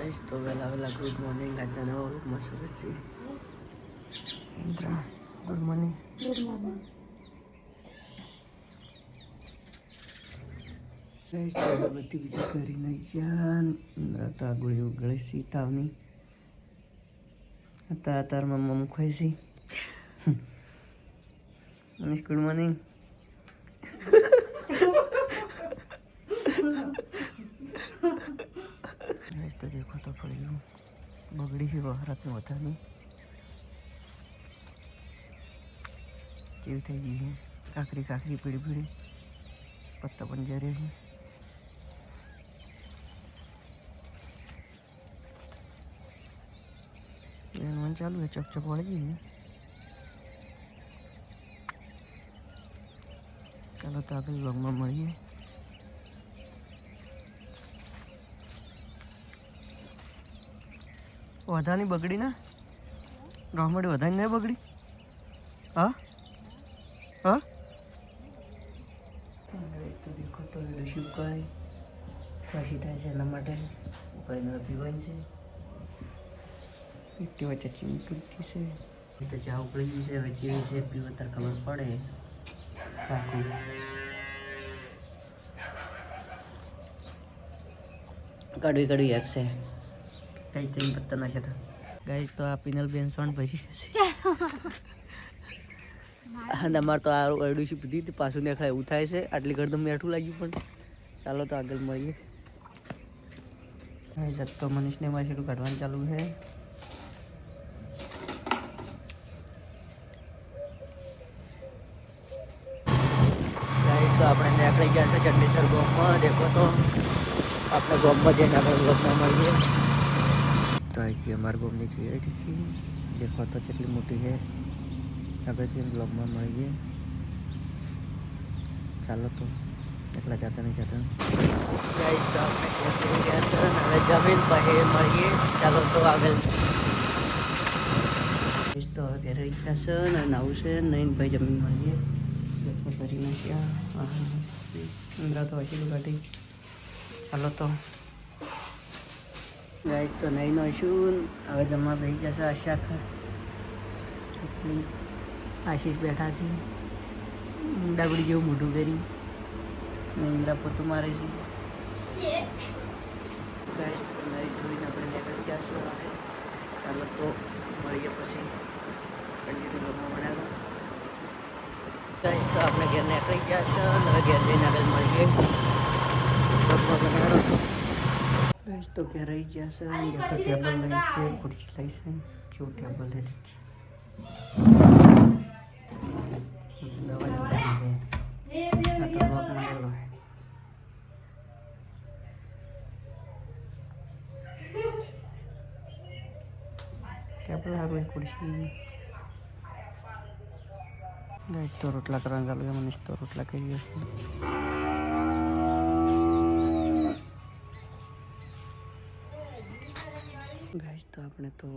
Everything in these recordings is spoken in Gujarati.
ગાઈસ તો વેલા ગુડ મોર્નિંગ. આજના નવા વ્લોગમાં સ્વાગત છે. Good morning. ગાઈસ તો બધી બીજી કરી નહીં જાન તો ગોળી ઉગળી સી તાવની અત્યારમાં મમ ખોઈ સી. Manish good morning. तो देखो तो पड़ी बगड़ी ही वहारत में होता नहीं केवी થઈ ગઈ है काकरी काकरी पीड़ी पीड़ी पत्ता बन जा रहे हैं. मन चालू है चप चप वाली गई है. चलो तो आगे व्लॉग में મળીએ. વધાની બગડી ના ગામડી વધાની નહીં બગડી. હા હા તો દેખો તો સુકાય પછી થાય છે એના માટે ઉપાય પીવાની છે. એકટી વચ્ચે ચીમી તૂટતી છે તો ચા ઉકળી ગઈ છે. હવે ચીવી છે પીવો તાર ખબર પડે. સાકું કડવી કડવી એક છે. કઈ કઈ પત્તા નાખ્યા હતા ગાઈસ. તો આ પિનલ બેન સોન ભરી છે. અને અમારે તો આ અડું શું પીધી પાછું દેખાય એવું થાય છે. આટલી ઘર તો મેઠું લાગ્યું પણ ચાલો તો આગળ મળીએ. તો મનીષને મારે છેડું કાઢવાનું ચાલુ છે. ગાઈસ તો આપણે નીકળી ગયા છે ચંડેસર ગામમાં. દેખો તો આપણે ગામમાં જઈને આગળ બ્લોગમાં મળીએ. तो आई जी हमारे घूमने की है. देखो तो कितनी मोटी है. अगर हम ब्लॉग में મળીએ. ચાલો તો એટલા જતા નહીં જતા. ગાઈસ તો આપણે પહોંચી ગયા છે. હવે જમીન પછી મળીએ. ચાલો તો આગળ. ગાઈસ તો હવે ઘરે ગયા છે ને નાવું છે નહીં ભાઈ જમીન મળીએ. દેખો કરી નાખ્યા. અંદરા તો હજી કાઢી. ચાલો તો ગાઈસ તો નહીં નો શું હવે જમવા બેસી જશે. આશા આશીષ બેઠા છે ડાબડી જેવું મોઢું કરી. ઇન્દ્રા પોતું મારે છે. ગાઈસ તો નહીં ધોઈને આપણે નીકળી ગયા છે. ચાલો તો મળીએ પછી કન્ટિન્યુ બ્લોગમાં બનાવ્યો. ગાઈસ તો આપણે ઘેર નીકળી ગયા છે. હવે ઘેર જઈને આગળ મળીએ. બ્લોગમાં બનાવ્યો गाइस तो क्या रही जैसे तो टेबल लई से कुर्सी लई से क्यों टेबल है देखिए. दवा है ना तो बहुत महंगा है. टेबल है कोई कुर्सी. गाइस तो रोटला करने चालू है. मनीष तो रोटला करिए છે. ગાઈસ તો આપણે તો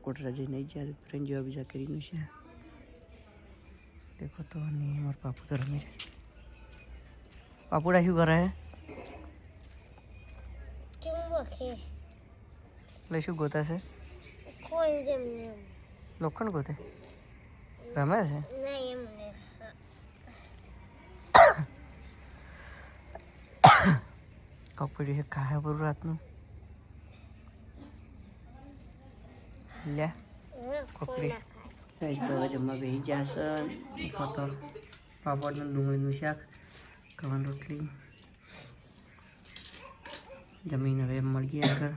કોટરા જઈને ગયા. ફ્રેન્ડ જેવા બીજા કરીને છે. દેખો તો નહીં અમારા પાપુ તો રમી છે. પાપુડા શું કરે છે? એટલે શું ગોતા છે? લોખંડ ગોતે રમે છે. કપડી છે ખાયા પૂરું રાતનું. લે કોકડી. ગાઈસ તો હવે જમવા બેસી ગયા છે. તો પાપડનું ડુંગળીનું શાક કવાની રોટલી જમીન હવે મળીએ આગળ.